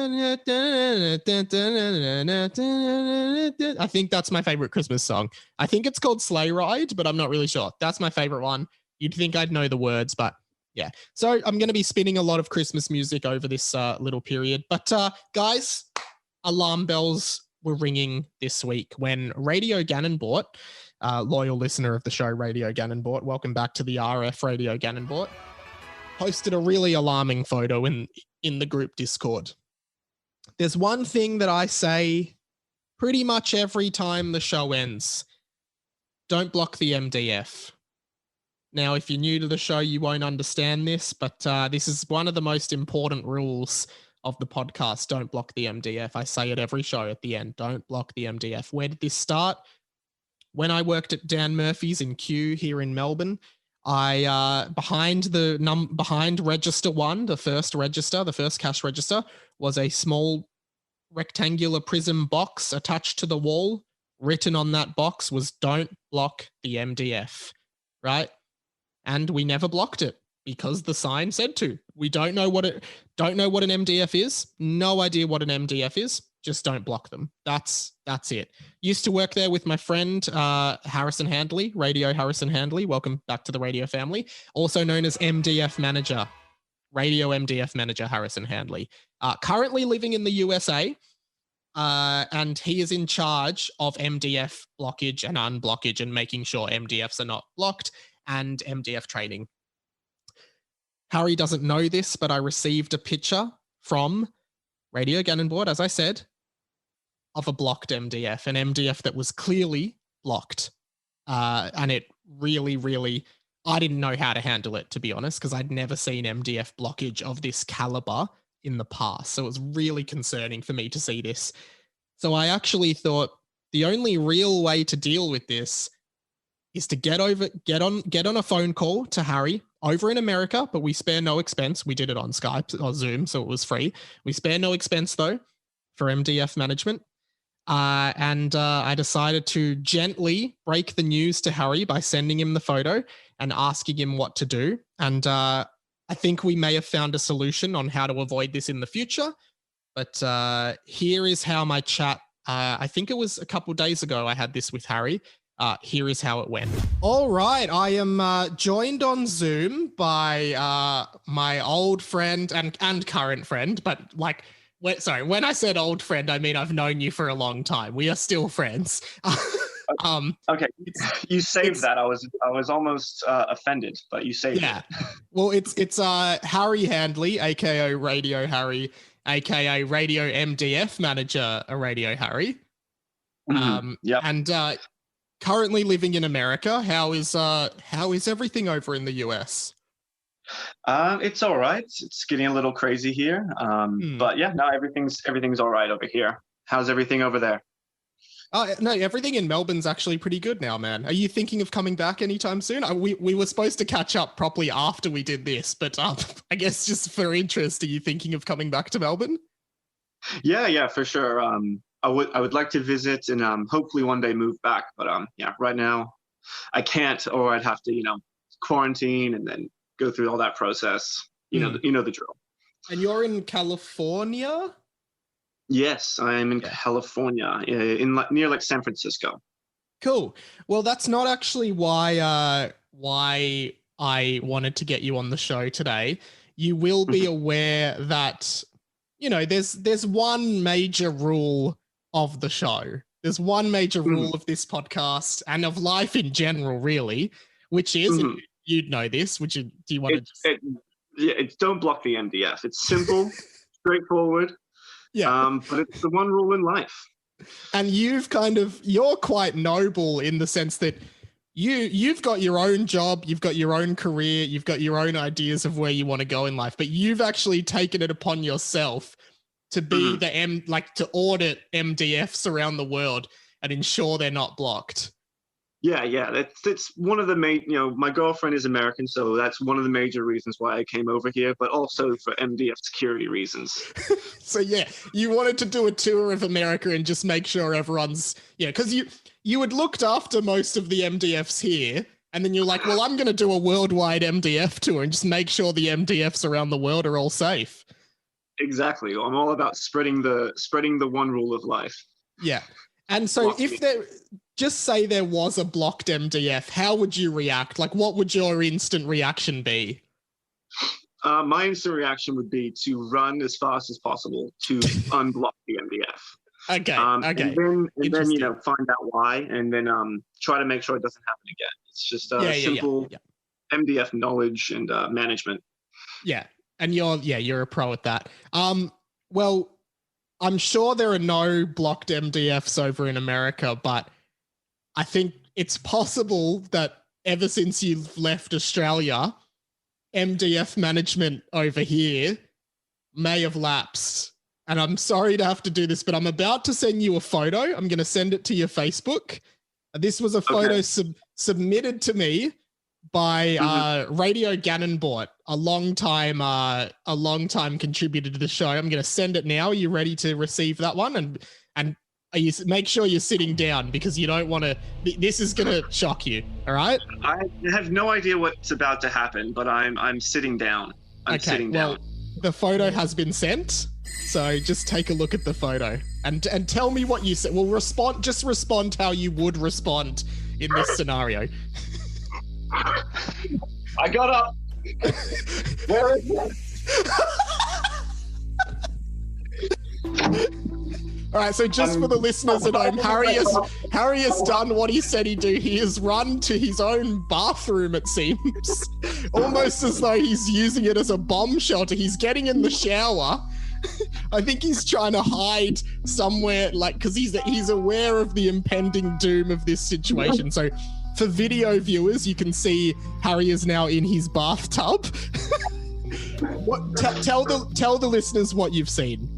I think that's my favorite Christmas song. I think it's called Sleigh Ride, but I'm not really sure. That's my favorite one. You'd think I'd know the words, but yeah. So I'm going to be spinning a lot of Christmas music over this little period. But guys, alarm bells were ringing this week when Radio Gannonbort, loyal listener of the show, Radio Gannonbort, welcome back to the RF Radio Gannonbort, posted a really alarming photo in the group Discord. There's one thing that I say pretty much every time the show ends. Don't block the MDF. Now, if you're new to the show, you won't understand this, but this is one of the most important rules of the podcast. Don't block the MDF. I say it every show at the end. Don't block the MDF. Where did this start? When I worked at Dan Murphy's in Kew here in Melbourne, I behind register 1, the first cash register, was a small rectangular prism box attached to the wall. Written on that box was "Don't block the MDF," right? And we never blocked it because the sign said to. We don't know what an MDF is. No idea what an MDF is. Just don't block them. That's it. Used to work there with my friend, Harrison Handley, Radio Harrison Handley. Welcome back to the radio family. Also known as MDF Manager, Radio MDF Manager Harrison Handley. Currently living in the USA, and he is in charge of MDF blockage and unblockage and making sure MDFs are not blocked and MDF training. Harry doesn't know this, but I received a picture from Radio Gannonbort, as I said, of a blocked MDF, an MDF that was clearly blocked. And it really, really, I didn't know how to handle it, to be honest, because I'd never seen MDF blockage of this caliber in the past. So it was really concerning for me to see this. So I actually thought the only real way to deal with this is to get on a phone call to Harry over in America, but we spare no expense. We did it on Skype or Zoom, so it was free. We spare no expense though for MDF management. I decided to gently break the news to Harry by sending him the photo and asking him what to do. And I think we may have found a solution on how to avoid this in the future. But here is how my chat, I think it was a couple of days ago I had this with Harry. Here is how it went. All right. I am joined on Zoom by my old friend and current friend, but like, when I said old friend, I mean I've known you for a long time. We are still friends. Okay, you saved that. I was almost offended, but you saved it. Well, it's Harry Handley, aka Radio Harry, aka Radio MDF Manager, Radio Harry. And currently living in America. How is everything over in the US? It's all right. It's getting a little crazy here. But yeah, no, everything's all right over here. How's everything over there? No, everything in Melbourne's actually pretty good now, man. Are you thinking of coming back anytime soon? We were supposed to catch up properly after we did this, but I guess just for interest, are you thinking of coming back to Melbourne? Yeah, for sure. I would like to visit and hopefully one day move back. But yeah, right now I can't, or I'd have to quarantine and then go through all that process. You know the drill. And you're in California? Yes, I am in California, near like San Francisco. Cool. Well, that's not actually why why I wanted to get you on the show today. You will be aware that, you know, there's one major rule of the show. There's one major rule of this podcast and of life in general, really, which is, and you'd know this, do you want to just... It's don't block the MDF. It's simple, straightforward. Yeah. But it's the one rule in life. And you're quite noble in the sense that you've got your own job, you've got your own career, you've got your own ideas of where you want to go in life, but you've actually taken it upon yourself to be to audit MDFs around the world and ensure they're not blocked. Yeah. That's one of the main, you know, my girlfriend is American, so that's one of the major reasons why I came over here, but also for MDF security reasons. So yeah, you wanted to do a tour of America and just make sure everyone's, because you had looked after most of the MDFs here, and then you're like, well, I'm going to do a worldwide MDF tour and just make sure the MDFs around the world are all safe. Exactly. I'm all about spreading the one rule of life. Yeah. And so just say there was a blocked MDF, how would you react? Like, what would your instant reaction be? My instant reaction would be to run as fast as possible to unblock the MDF. Okay. And then you know, find out why, and then try to make sure it doesn't happen again. It's just simple MDF knowledge and management. Yeah. And you're a pro at that. Well, I'm sure there are no blocked MDFs over in America, but I think it's possible that ever since you've left Australia, MDF management over here may have lapsed. And I'm sorry to have to do this, but I'm about to send you a photo. I'm going to send it to your Facebook. This was a photo submitted to me by Radio Gannonbort, a long time contributor to the show. I'm going to send it now. Are you ready to receive that one? And make sure you're sitting down because you don't want to. This is going to shock you. All right. I have no idea what's about to happen, but I'm sitting down. I'm sitting down. Well, the photo has been sent, so just take a look at the photo and tell me what you said. Well, just respond how you would respond in this scenario. I got up. Where is it? All right, so just for the listeners at home, Harry has done what he said he'd do. He has run to his own bathroom, it seems, almost as though he's using it as a bomb shelter. He's getting in the shower. I think he's trying to hide somewhere, because he's aware of the impending doom of this situation. So for video viewers, you can see Harry is now in his bathtub. Tell the listeners what you've seen.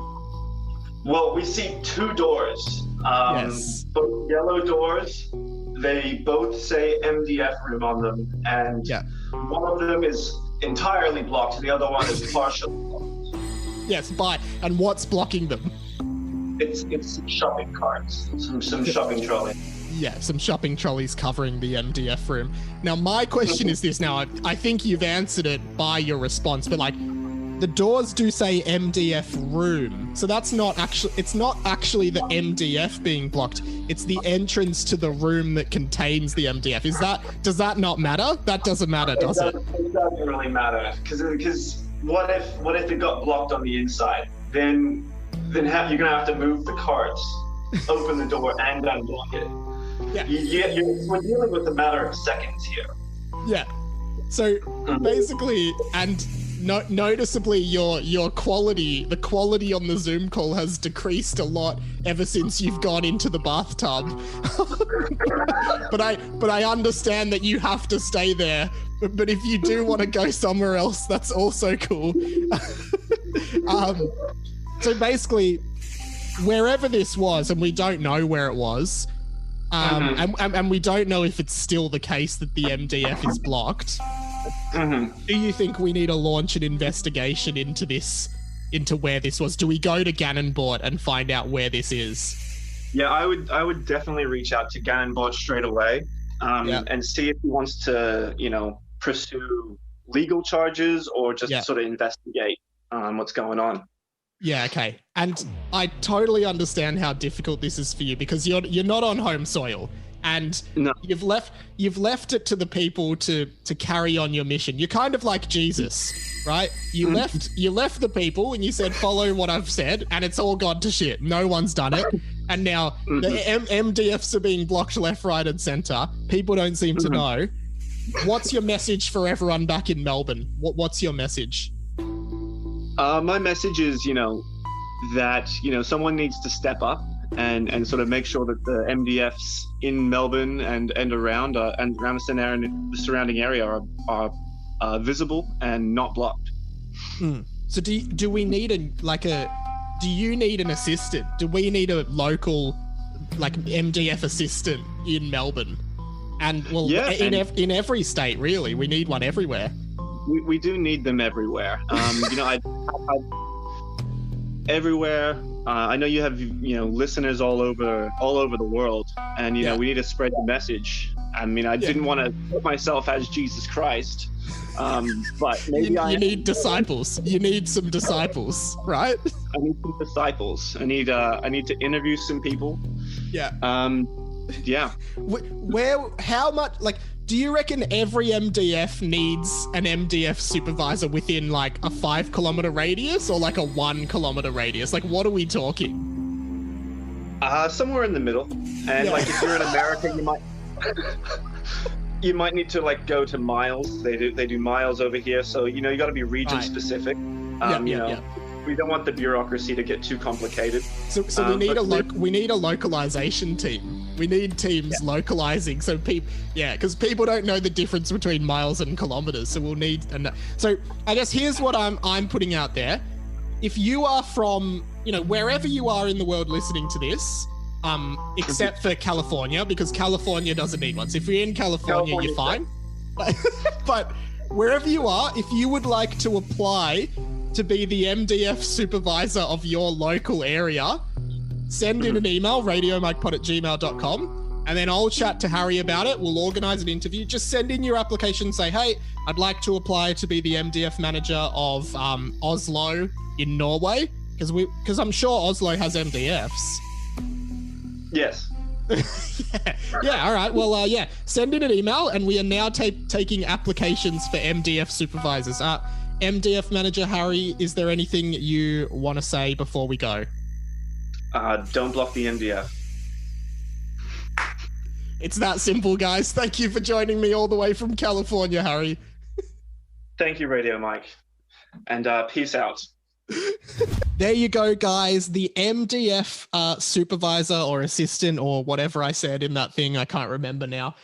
Well, we see two doors. Yes. Both yellow doors. They both say MDF room on them, and one of them is entirely blocked. The other one is partially blocked. Yes, and what's blocking them? It's some shopping carts, some shopping trolleys. Yeah, some shopping trolleys covering the MDF room. Now, my question is this. Now, I think you've answered it by your response, but the doors do say MDF room. So it's not actually the MDF being blocked. It's the entrance to the room that contains the MDF. Does that not matter? That doesn't matter, does it? It doesn't really matter. Because what if it got blocked on the inside? Then you're going to have to move the carts, open the door, and unblock it. Yeah. We're dealing with a matter of seconds here. Yeah. So basically, and noticeably, your quality, the quality on the Zoom call has decreased a lot ever since you've gone into the bathtub. but I understand that you have to stay there. But if you do want to go somewhere else, that's also cool. So basically, wherever this was, and we don't know where it was, and we don't know if it's still the case that the MDF is blocked. Do you think we need to launch an investigation into where this was? Do we go to Gannonbort and find out where this is? Yeah, I would definitely reach out to Gannonbort straight away, and see if he wants to, pursue legal charges or just sort of investigate what's going on. Yeah, okay. And I totally understand how difficult this is for you because you're not on home soil. and No. you've left it to the people to carry on your mission. You're kind of like Jesus, right? You left the people and you said, follow what I've said, and it's all gone to shit. No one's done it. And now the MDFs are being blocked left, right, and center. People don't seem to know. What's your message for everyone back in Melbourne? What's your message? My message is, that, someone needs to step up and sort of make sure that the MDFs in Melbourne and around the surrounding area are visible and not blocked. So do we need do you need an assistant? Do we need a local MDF assistant in Melbourne? And in every state, really, we need one everywhere. We do need them everywhere. Everywhere. I know you have listeners all over the world, and we need to spread the message. I mean, I didn't want to put myself as Jesus Christ, but maybe you need disciples. You need some disciples, right? I need some disciples. I need to interview some people. Yeah. Yeah. How much? Do you reckon every MDF needs an MDF supervisor within a 5 kilometer radius or a 1 kilometer radius? What are we talking? Somewhere in the middle. And if you're in America, you might need to go to miles. They do miles over here, so you got to be region specific. We don't want the bureaucracy to get too complicated. So we need a localization team. We need teams localizing so because people don't know the difference between miles and kilometers. So we'll need so I guess here's what I'm putting out there. If you are from wherever you are in the world listening to this, except for California, because California doesn't need one. So if you're in California you're fine. But wherever you are, if you would like to apply to be the MDF supervisor of your local area, send in an email, radiomikepod@gmail.com, and then I'll chat to Harry about it. We'll organize an interview. Just send in your application, say, hey, I'd like to apply to be the MDF manager of Oslo in Norway, because I'm sure Oslo has MDFs. Yes. All right. Well, send in an email, and we are now taking applications for MDF supervisors. MDF manager Harry, is there anything you want to say before we go? Don't block the MDF. It's that simple, guys. Thank you for joining me all the way from California, Harry. Thank you, Radio Mike. And peace out. There you go, guys. The MDF supervisor or assistant or whatever I said in that thing, I can't remember now,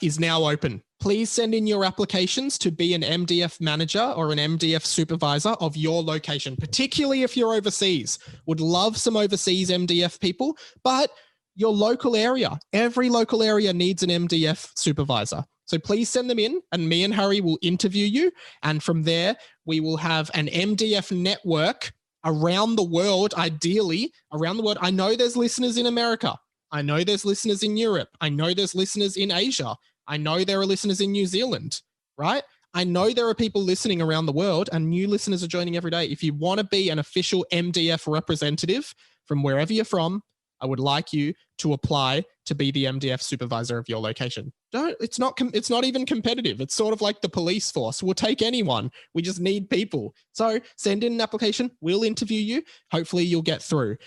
is now open. Please send in your applications to be an MDF manager or an MDF supervisor of your location, particularly if you're overseas. Would love some overseas MDF people, but your local area, every local area needs an MDF supervisor. So please send them in, and me and Harry will interview you. And from there, we will have an MDF network around the world, ideally around the world. I know there's listeners in America. I know there's listeners in Europe. I know there's listeners in Asia. I know there are listeners in New Zealand, right? I know there are people listening around the world, and new listeners are joining every day. If you want to be an official MDF representative from wherever you're from, I would like you to apply to be the MDF supervisor of your location. It's not even competitive. It's sort of like the police force. We'll take anyone. We just need people. So send in an application. We'll interview you. Hopefully you'll get through.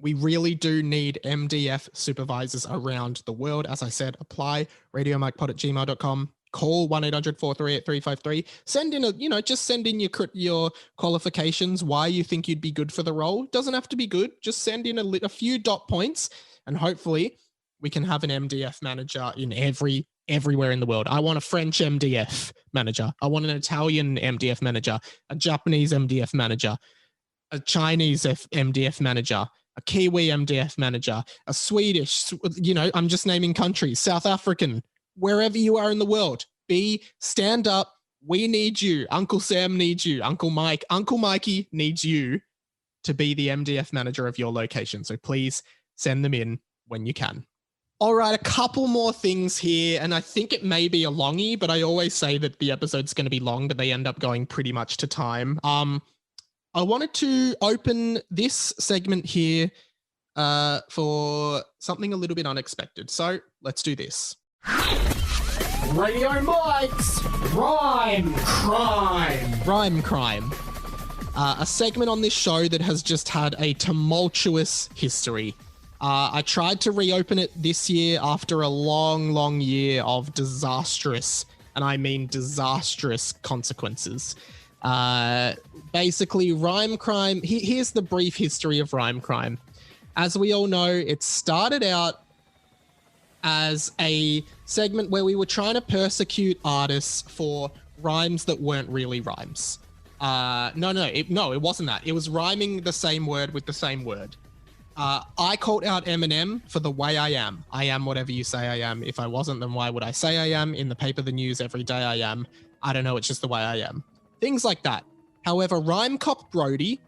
We really do need MDF supervisors around the world. As I said, apply, radiomikepod@gmail.com. Call 1-800-438-353. Send in just send in your qualifications, why you think you'd be good for the role. Doesn't have to be good. Just send in a few dot points, and hopefully we can have an MDF manager in everywhere in the world. I want a French MDF manager. I want an Italian MDF manager, a Japanese MDF manager, a Chinese MDF manager, a Kiwi MDF manager, a Swedish, I'm just naming countries, South African, wherever you are in the world, stand up. We need you. Uncle Sam needs you. Uncle Mikey needs you to be the MDF manager of your location. So please send them in when you can. All right, a couple more things here, and I think it may be a longie, but I always say that the episode's going to be long, but they end up going pretty much to time. I wanted to open this segment here for something a little bit unexpected. So let's do this. Radio Mike's Rhyme Crime. Rhyme Crime. A segment on this show that has just had a tumultuous history. I tried to reopen it this year after a long year of disastrous, and I mean disastrous, consequences. Basically, Rhyme Crime, here's the brief history of Rhyme Crime. As we all know, it started out as a segment where we were trying to persecute artists for rhymes that weren't really rhymes. It wasn't that. It was rhyming the same word with the same word. I called out Eminem for the way I am. I am whatever you say I am. If I wasn't, then why would I say I am? In the paper, the news, every day I am. I don't know, it's just the way I am. Things like that. However, Rhyme Cop Brody,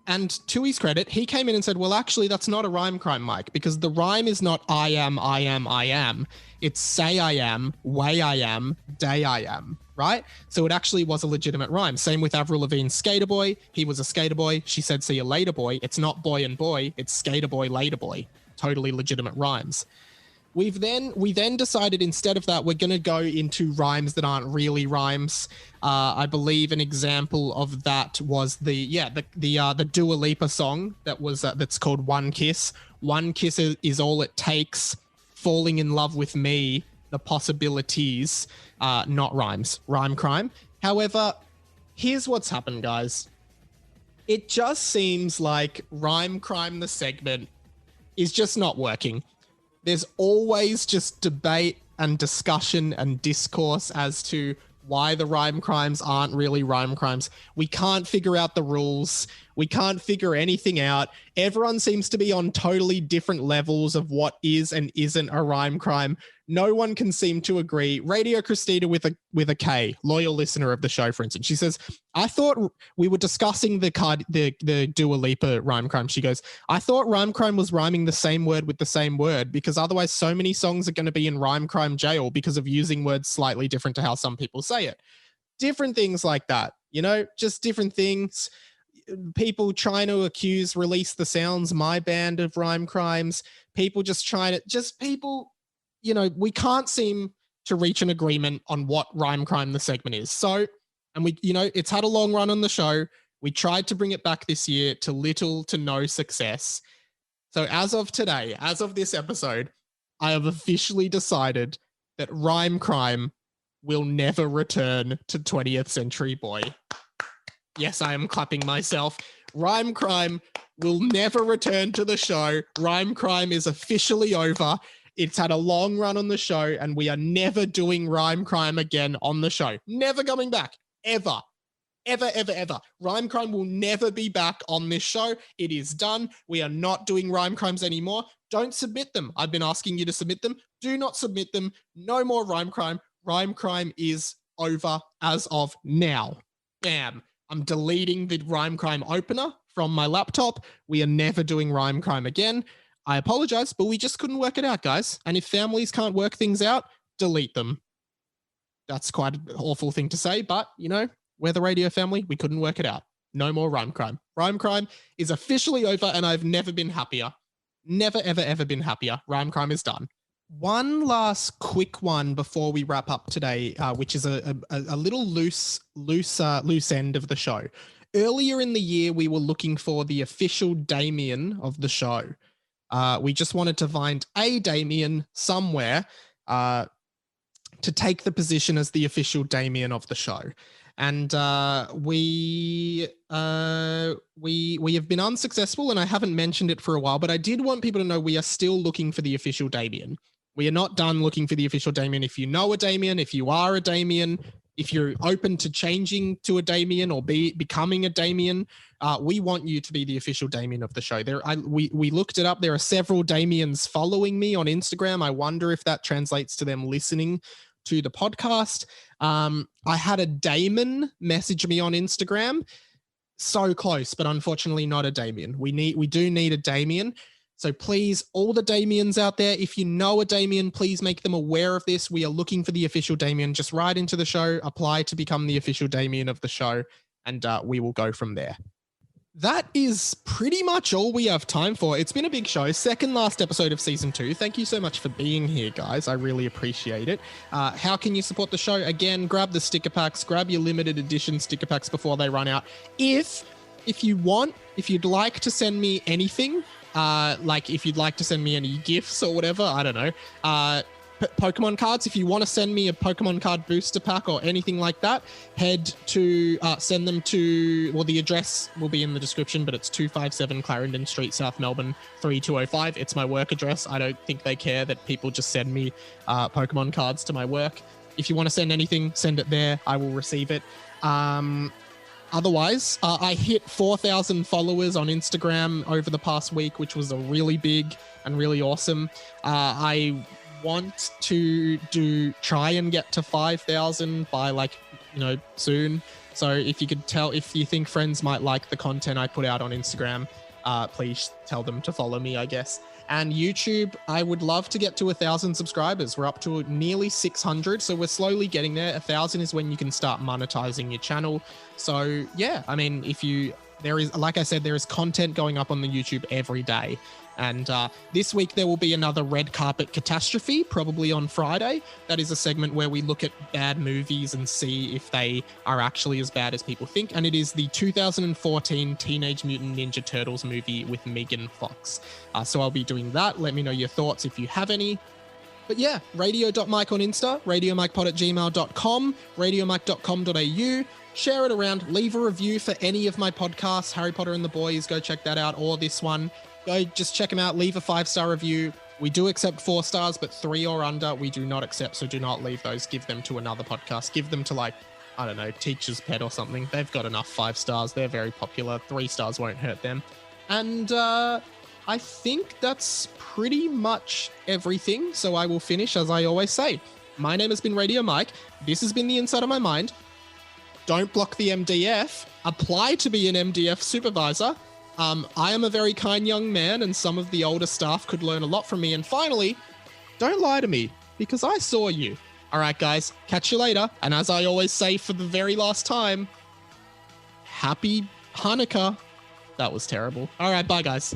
and to his credit, he came in and said, well, actually, that's not a rhyme crime, Mike, because the rhyme is not I am. It's say I am, way I am, day I am, right? So it actually was a legitimate rhyme. Same with Avril Lavigne's Skater Boy. He was a skater boy. She said, see you later, boy. It's not boy and boy. It's skater boy, later boy. Totally legitimate rhymes. We then decided instead of that, we're going to go into rhymes that aren't really rhymes. I believe an example of that was the Dua Lipa song that was that's called One Kiss. One kiss is all it takes. Falling in love with me. The possibilities, not rhymes. Rhyme crime. However, here's what's happened, guys. It just seems like Rhyme Crime, the segment, is just not working. There's always just debate and discussion and discourse as to why the rhyme crimes aren't really rhyme crimes. We can't figure out the rules. We can't figure anything out. Everyone seems to be on totally different levels of what is and isn't a rhyme crime. No one can seem to agree. Radio Christina with a K, loyal listener of the show, for instance, she says, I thought we were discussing the Dua Lipa rhyme crime. She goes, I thought rhyme crime was rhyming the same word with the same word because otherwise so many songs are going to be in rhyme crime jail because of using words slightly different to how some people say it. Different things like that, just different things. People trying to accuse Release the Sounds, my band, of rhyme crimes. People just trying to, we can't seem to reach an agreement on what rhyme crime the segment is. So, and it's had a long run on the show. We tried to bring it back this year to little to no success. So as of today, as of this episode, I have officially decided that rhyme crime will never return to 20th Century Boy. Yes, I am clapping myself. Rhyme crime will never return to the show. Rhyme crime is officially over. It's had a long run on the show, and we are never doing rhyme crime again on the show. Never coming back. Ever. Ever, ever, ever. Rhyme crime will never be back on this show. It is done. We are not doing rhyme crimes anymore. Don't submit them. I've been asking you to submit them. Do not submit them. No more rhyme crime. Rhyme crime is over as of now. Bam. I'm deleting the rhyme crime opener from my laptop. We are never doing rhyme crime again. I apologize, but we just couldn't work it out, guys. And if families can't work things out, delete them. That's quite an awful thing to say, but, we're the radio family. We couldn't work it out. No more rhyme crime. Rhyme crime is officially over, and I've never been happier. Never, ever, ever been happier. Rhyme crime is done. One last quick one before we wrap up today, which is a little loose end of the show. Earlier in the year, we were looking for the official Damien of the show. We just wanted to find a Damien somewhere to take the position as the official Damien of the show. And we have been unsuccessful, and I haven't mentioned it for a while, but I did want people to know we are still looking for the official Damien. We are not done looking for the official Damien. If you know a Damien, if you are a Damien, if you're open to changing to a Damien or becoming a Damien, we want you to be the official Damien of the show. We looked it up. There are several Damiens following me on Instagram. I wonder if that translates to them listening to the podcast. I had a Damon message me on Instagram. So close, but unfortunately not a Damien. We do need a Damien. So please, all the Damiens out there, if you know a Damien, please make them aware of this. We are looking for the official Damien. Just write into the show, apply to become the official Damien of the show, and we will go from there. That is pretty much all we have time for. It's been a big show. Second last episode of season 2. Thank you so much for being here, guys. I really appreciate it. How can you support the show? Again, grab the sticker packs, grab your limited edition sticker packs before they run out. If you want, if you'd like to send me anything, like if you'd like to send me any gifts or whatever, I don't know, Pokemon cards, if you want to send me a Pokemon card booster pack or anything like that, head to send them to, well, the address will be in the description, but it's 257 Clarendon Street, South Melbourne 3205. It's my work address. I don't think they care that people just send me Pokemon cards to my work. If you want to send anything, send it there. I will receive it. Otherwise, I hit 4,000 followers on Instagram over the past week, which was a really big and really awesome. I want to try and get to 5,000 by soon. So if you could if you think friends might like the content I put out on Instagram, please tell them to follow me, I guess. And YouTube, I would love to get to 1,000 subscribers. We're up to nearly 600, so we're slowly getting there. 1,000 is when you can start monetizing your channel. So yeah, I mean, there is content going up on the YouTube every day. And this week there will be another red carpet catastrophe, probably on Friday. That is a segment where we look at bad movies and see if they are actually as bad as people think. And it is the 2014 Teenage Mutant Ninja Turtles movie with Megan Fox. So I'll be doing that. Let me know your thoughts if you have any. But yeah, radio.mike on Insta, radiomikepod@gmail.com, radiomike.com.au. Share it around. Leave a review for any of my podcasts, Harry Potter and the Boys. Go check that out, or this one. Go just check them out. Leave a 5-star review. We do accept 4 stars, but 3 or under we do not accept. So do not leave those. Give them to another podcast. Give them to I don't know, Teacher's Pet or something. They've got enough 5 stars. They're very popular. 3 stars won't hurt them. And I think that's pretty much everything. So I will finish as I always say. My name has been Radio Mike. This has been the Inside of My Mind. Don't block the MDF. Apply to be an MDF supervisor. I am a very kind young man, and some of the older staff could learn a lot from me. And finally, don't lie to me, because I saw you. All right, guys, catch you later. And as I always say for the very last time, happy Hanukkah. That was terrible. All right, bye, guys.